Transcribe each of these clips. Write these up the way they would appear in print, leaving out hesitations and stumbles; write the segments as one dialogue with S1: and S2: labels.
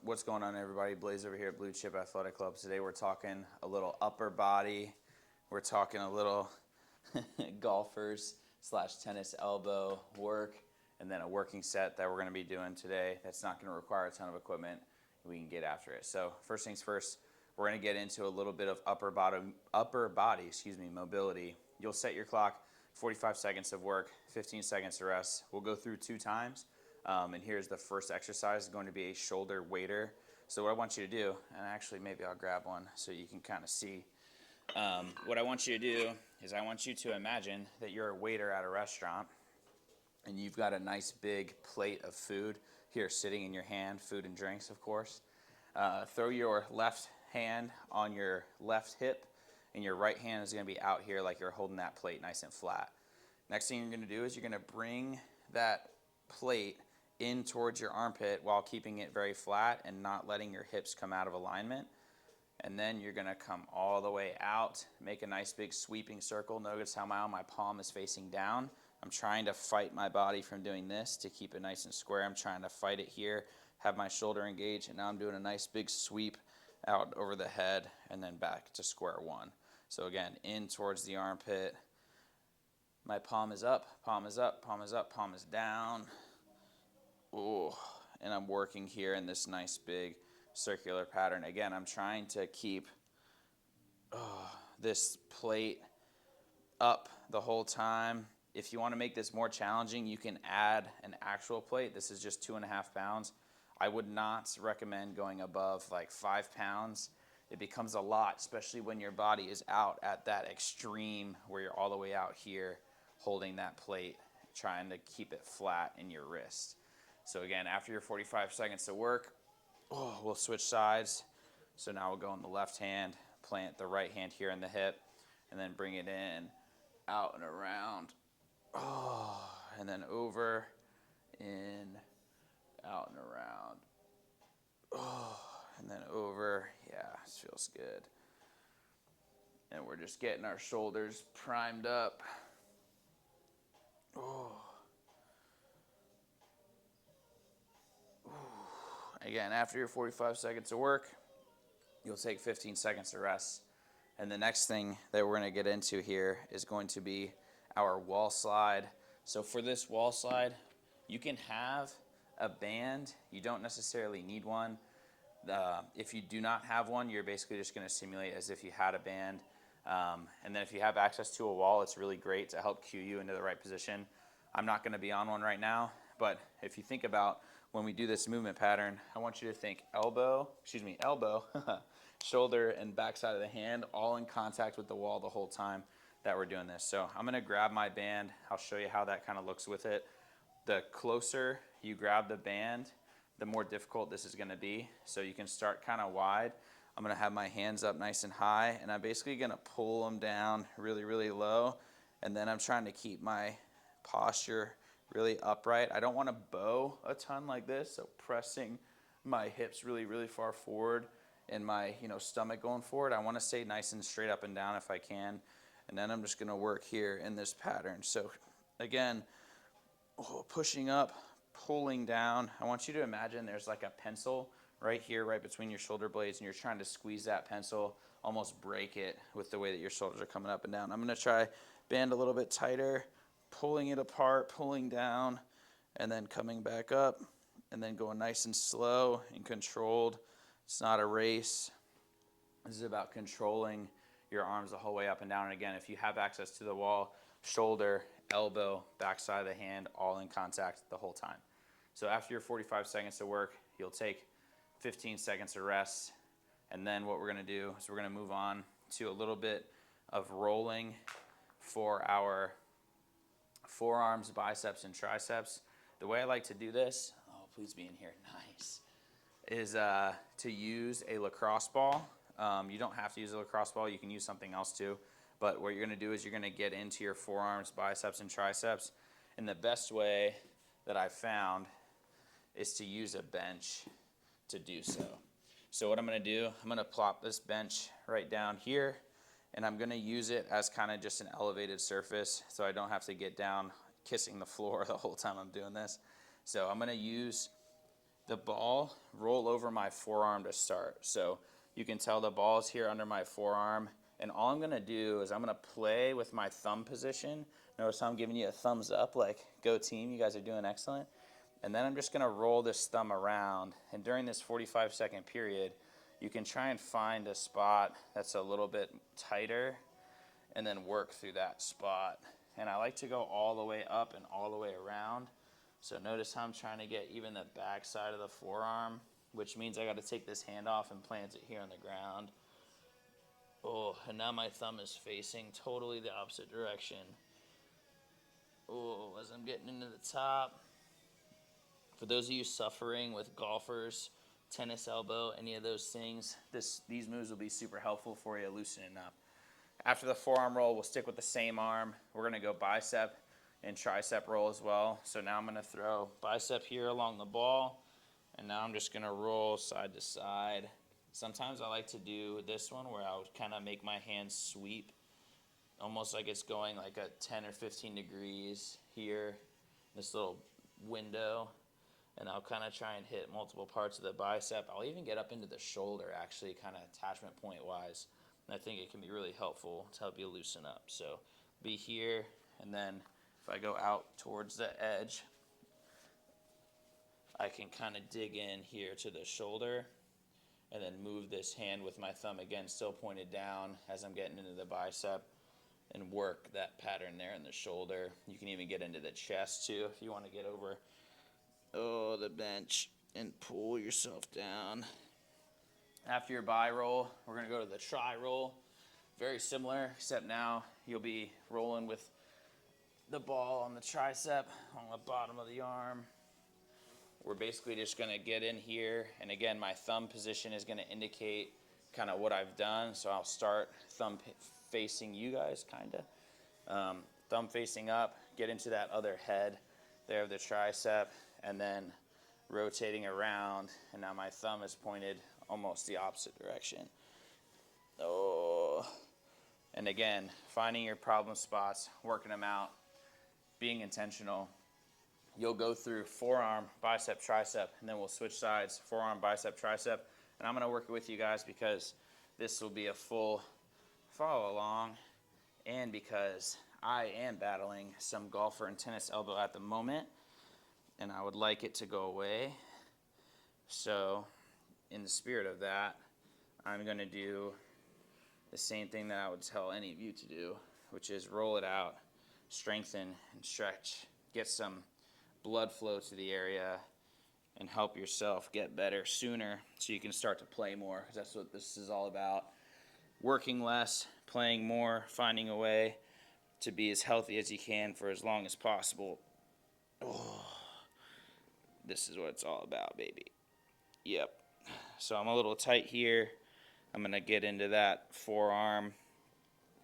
S1: What's going on, everybody? Blaze over here at Blue Chip Athletic Club. Today we're talking a little upper body. We're talking a little golfers / tennis elbow work, and then a working set that we're going to be doing today that's not going to require a ton of equipment. We can get after it. So first things first, we're going to get into a little bit of upper body mobility. You'll set your clock, 45 seconds of work, 15 seconds of rest. We'll go through 2 times. And here's the first exercise. It's going to be a shoulder waiter. So what I want you to do, and actually maybe I'll grab one so you can kind of see. What I want you to do is I want you to imagine that you're a waiter at a restaurant and you've got a nice big plate of food here sitting in your hand, food and drinks, of course. Throw your left hand on your left hip, and your right hand is going to be out here like you're holding that plate nice and flat. Next thing you're going to do is you're going to bring that plate in towards your armpit while keeping it very flat and not letting your hips come out of alignment. And then you're going to come all the way out, make a nice big sweeping circle. Notice how my palm is facing down. I'm trying to fight my body from doing this to keep it nice and square. I'm trying to fight it here, have my shoulder engaged, and now I'm doing a nice big sweep out over the head and then back to square one. So again, in towards the armpit. My palm is up, palm is up, palm is up, palm is down. Ooh, and I'm working here in this nice big circular pattern. Again, I'm trying to keep this plate up the whole time. If you want to make this more challenging, you can add an actual plate. This is just 2.5 pounds. I would not recommend going above like 5 pounds. It becomes a lot, especially when your body is out at that extreme where you're all the way out here holding that plate, trying to keep it flat in your wrist. So again, after your 45 seconds of work, we'll switch sides. So now we'll go on the left hand, plant the right hand here in the hip, and then bring it in, out and around. And then over, in, out and around. And then over. Yeah, this feels good. And we're just getting our shoulders primed up. Again, after your 45 seconds of work, you'll take 15 seconds to rest. And the next thing that we're going to get into here is going to be our wall slide. So for this wall slide, you can have a band. You don't necessarily need one. If you do not have one, you're basically just going to simulate as if you had a band. And then if you have access to a wall, it's really great to help cue you into the right position. I'm not going to be on one right now, but if you think about when we do this movement pattern, I want you to think elbow, shoulder, and backside of the hand all in contact with the wall the whole time that we're doing this. So I'm going to grab my band. I'll show you how that kind of looks with it. The closer you grab the band, the more difficult this is going to be. So you can start kind of wide. I'm going to have my hands up nice and high, and I'm basically going to pull them down really, really low. And then I'm trying to keep my posture really upright. I don't want to bow a ton like this, so pressing my hips really, really far forward and my stomach going forward. I want to stay nice and straight up and down if I can. And then I'm just going to work here in this pattern. So again, pushing up, pulling down. I want you to imagine there's like a pencil right here, right between your shoulder blades, and you're trying to squeeze that pencil, almost break it with the way that your shoulders are coming up and down. I'm going to try band a little bit tighter, pulling it apart, pulling down, and then coming back up, and then going nice and slow and controlled. It's not a race. This is about controlling your arms the whole way up and down. And again, if you have access to the wall, shoulder, elbow, backside of the hand, all in contact the whole time. So after your 45 seconds of work, you'll take 15 seconds of rest. And then what we're going to do is we're going to move on to a little bit of rolling for our forearms, biceps, and triceps. The way I like to do this, please be in here, nice, is to use a lacrosse ball. You don't have to use a lacrosse ball. You can use something else too. But what you're going to do is you're going to get into your forearms, biceps, and triceps. And the best way that I've found is to use a bench to do so. So what I'm going to do, I'm going to plop this bench right down here, and I'm going to use it as kind of just an elevated surface so I don't have to get down kissing the floor the whole time I'm doing this. So I'm going to use the ball roll over my forearm to start. So you can tell the ball is here under my forearm. And all I'm going to do is I'm going to play with my thumb position. Notice how I'm giving you a thumbs up, like, go team, you guys are doing excellent. And then I'm just going to roll this thumb around. And during this 45-second period, you can try and find a spot that's a little bit tighter and then work through that spot. And I like to go all the way up and all the way around. So notice how I'm trying to get even the back side of the forearm, which means I got to take this hand off and plant it here on the ground. Oh, and now my thumb is facing totally the opposite direction. Oh, as I'm getting into the top. For those of you suffering with golfers, tennis elbow, any of those things, these moves will be super helpful for you loosening up. After the forearm roll, we'll stick with the same arm. We're going to go bicep and tricep roll as well. So now I'm going to throw bicep here along the ball, and now I'm just going to roll side to side. Sometimes I like to do this one where I'll kind of make my hands sweep, almost like it's going like a 10 or 15 degrees here, this little window, and I'll kind of try and hit multiple parts of the bicep. I'll even get up into the shoulder, actually, kind of attachment point wise, and I think it can be really helpful to help you loosen up. So be here, and then if I go out towards the edge, I can kind of dig in here to the shoulder, and then move this hand with my thumb again still pointed down as I'm getting into the bicep, and work that pattern there in the shoulder. You can even get into the chest too if you want to get over the bench and pull yourself down. After your bi roll, we're going to go to the tri roll. Very similar, except now you'll be rolling with the ball on the tricep on the bottom of the arm. We're basically just going to get in here, and again, my thumb position is going to indicate kind of what I've done. So I'll start thumb facing you guys, kind of. Thumb facing up, get into that other head there of the tricep, and then rotating around, and now my thumb is pointed almost the opposite direction. Oh, and again, finding your problem spots, working them out, being intentional. You'll go through forearm, bicep, tricep, and then we'll switch sides, forearm, bicep, tricep. And I'm going to work it with you guys because this will be a full follow along, and because I am battling some golfer and tennis elbow at the moment, and I would like it to go away. So in the spirit of that, I'm going to do the same thing that I would tell any of you to do, which is roll it out, strengthen and stretch, get some blood flow to the area, and help yourself get better sooner so you can start to play more, because that's what this is all about. Working less, playing more, finding a way to be as healthy as you can for as long as possible. Oh, this is what it's all about, baby. Yep. So I'm a little tight here. I'm going to get into that forearm,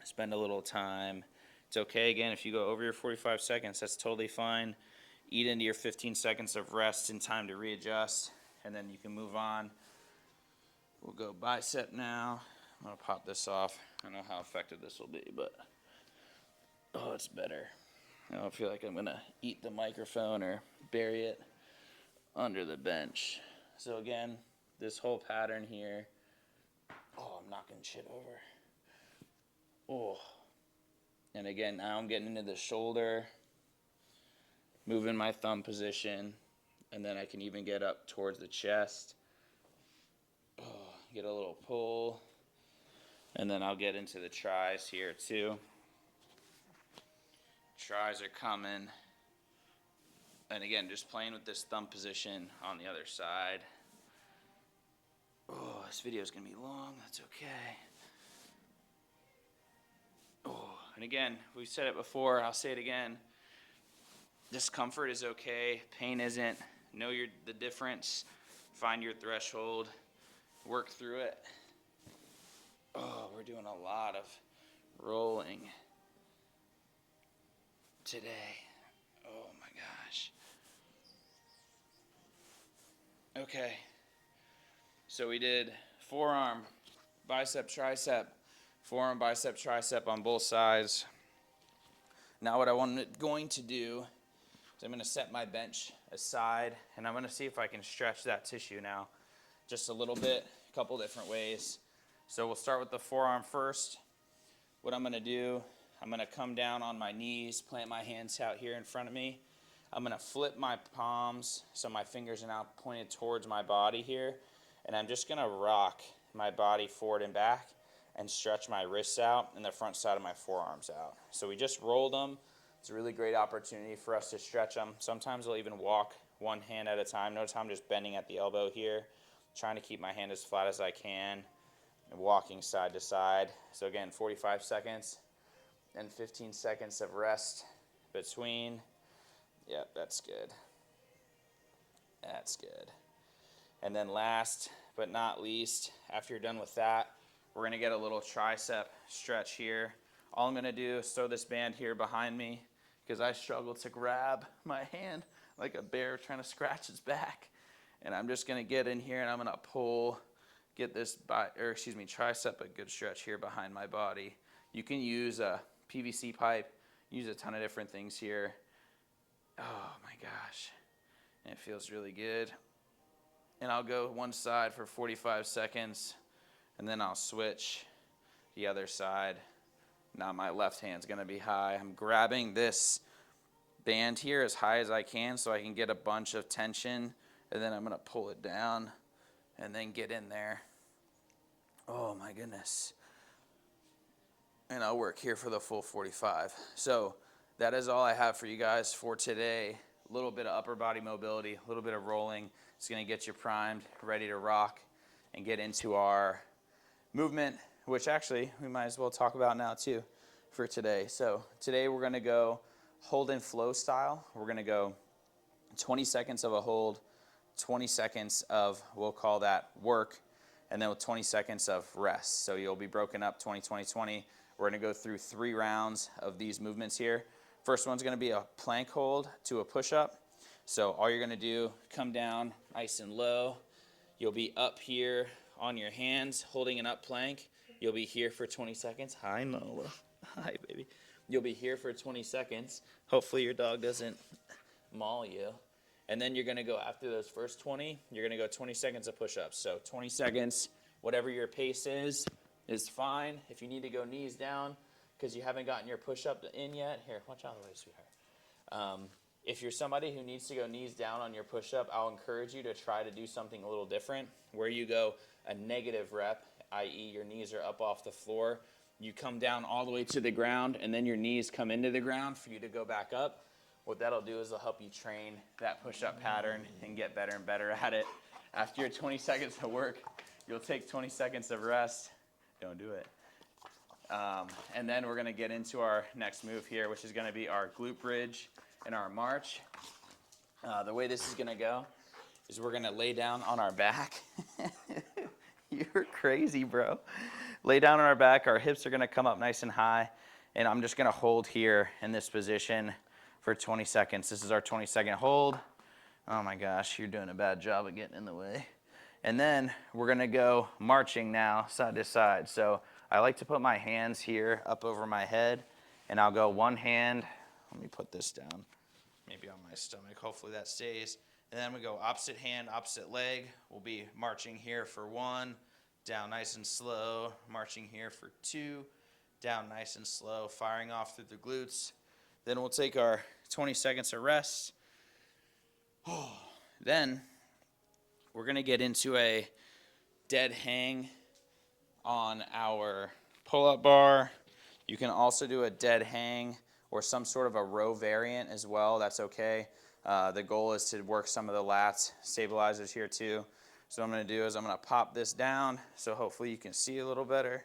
S1: spend a little time. It's okay, again, if you go over your 45 seconds, that's totally fine. Eat into your 15 seconds of rest and time to readjust, and then you can move on. We'll go bicep now. I'm going to pop this off. I don't know how effective this will be, but oh, it's better. I don't feel like I'm going to eat the microphone or bury it under the bench. So again, this whole pattern here. Oh, I'm knocking shit over. Oh. And again, now I'm getting into the shoulder, moving my thumb position, and then I can even get up towards the chest. Oh, get a little pull. And then I'll get into the tris here too. Tris are coming. And again, just playing with this thumb position on the other side. Oh, this video is going to be long. That's okay. Oh, and again, we've said it before. I'll say it again. Discomfort is okay. Pain isn't. Know the difference. Find your threshold. Work through it. Oh, we're doing a lot of rolling today. Oh my gosh. Okay. So we did forearm, bicep, tricep, forearm, bicep, tricep on both sides. Now what I want going to do So I'm gonna set my bench aside, and I'm gonna see if I can stretch that tissue now just a little bit, a couple different ways. So we'll start with the forearm first. What I'm gonna do, I'm gonna come down on my knees, plant my hands out here in front of me. I'm gonna flip my palms so my fingers are now pointed towards my body here, and I'm just gonna rock my body forward and back and stretch my wrists out and the front side of my forearms out. So we just rolled them. It's a really great opportunity for us to stretch them. Sometimes I'll even walk one hand at a time. Notice how I'm just bending at the elbow here, trying to keep my hand as flat as I can, and walking side to side. So again, 45 seconds and 15 seconds of rest between. Yep, that's good. That's good. And then last but not least, after you're done with that, we're gonna get a little tricep stretch here. All I'm gonna do is throw this band here behind me because I struggle to grab my hand like a bear trying to scratch its back. And I'm just gonna get in here and I'm gonna pull, get this tricep a good stretch here behind my body. You can use a PVC pipe, use a ton of different things here. Oh my gosh, and it feels really good. And I'll go one side for 45 seconds, and then I'll switch the other side. Now my left hand's gonna be high. I'm grabbing this band here as high as I can so I can get a bunch of tension, and then I'm gonna pull it down and then get in there. Oh my goodness. And I'll work here for the full 45. So that is all I have for you guys for today. A little bit of upper body mobility, a little bit of rolling. It's gonna get you primed, ready to rock, and get into our movement, which actually we might as well talk about now too for today. So today we're gonna go hold and flow style. We're gonna go 20 seconds of a hold, 20 seconds of, we'll call that work, and then with 20 seconds of rest. So you'll be broken up 20, 20, 20. We're gonna go through 3 rounds of these movements here. First one's gonna be a plank hold to a push-up. So all you're gonna do, come down nice and low. You'll be up here on your hands, holding an up plank. You'll be here for 20 seconds. Hi, Nola. Hi, baby. You'll be here for 20 seconds. Hopefully your dog doesn't maul you. And then you're gonna go, after those first 20, you're gonna go 20 seconds of push-ups. So 20 seconds, whatever your pace is fine. If you need to go knees down because you haven't gotten your push-up in yet, here, watch out of the way, sweetheart. If you're somebody who needs to go knees down on your push-up, I'll encourage you to try to do something a little different, where you go a negative rep, i.e. your knees are up off the floor. You come down all the way to the ground, and then your knees come into the ground for you to go back up. What that'll do is it'll help you train that push-up pattern and get better and better at it. After your 20 seconds of work, you'll take 20 seconds of rest. Don't do it. And then we're gonna get into our next move here, which is gonna be our glute bridge and our march. The way this is gonna go is we're gonna lay down on our back. You're crazy, bro. Lay down on our back, our hips are gonna come up nice and high, and I'm just gonna hold here in this position for 20 seconds. This is our 20-second hold. Oh my gosh, you're doing a bad job of getting in the way. And then we're gonna go marching now, side to side. So I like to put my hands here up over my head, and I'll go one hand, let me put this down, maybe on my stomach, hopefully that stays. And then we go opposite hand, opposite leg. We'll be marching here for 1, down nice and slow, marching here for 2, down nice and slow, firing off through the glutes. Then we'll take our 20 seconds of rest. Then we're gonna get into a dead hang on our pull-up bar. You can also do a dead hang or some sort of a row variant as well. That's okay. The goal is to work some of the lats stabilizers here too. So what I'm gonna do is I'm gonna pop this down so hopefully you can see a little better.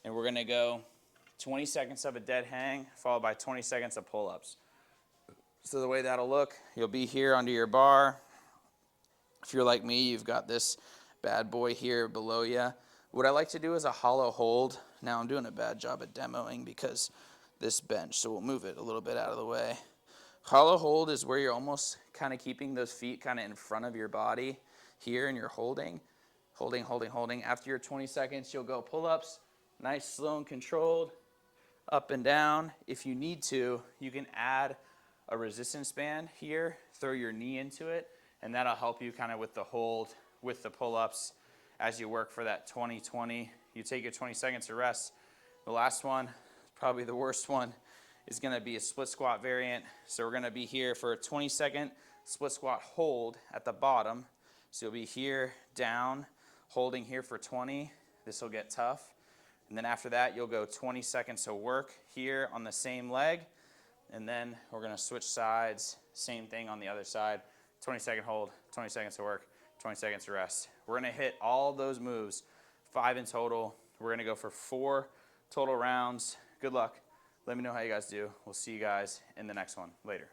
S1: And we're gonna go 20 seconds of a dead hang followed by 20 seconds of pull-ups. So the way that'll look, you'll be here under your bar. If you're like me, you've got this bad boy here below you. What I like to do is a hollow hold. Now I'm doing a bad job at demoing because this bench, so we'll move it a little bit out of the way. Hollow hold is where you're almost kind of keeping those feet kind of in front of your body here, and you're holding. After your 20 seconds, you'll go pull-ups, nice, slow, and controlled, up and down. If you need to, you can add a resistance band here, throw your knee into it, and that'll help you kind of with the hold, with the pull-ups as you work for that 20-20. You take your 20 seconds to rest. The last one, probably the worst one, is gonna be a split squat variant. So we're gonna be here for a 20-second split squat hold at the bottom. So you'll be here, down, holding here for 20. This will get tough. And then after that, you'll go 20 seconds of work here on the same leg. And then we're gonna switch sides, same thing on the other side. 20-second hold, 20 seconds of work, 20 seconds to rest. We're gonna hit all those moves, 5 in total. We're gonna go for 4 total rounds. Good luck. Let me know how you guys do. We'll see you guys in the next one. Later.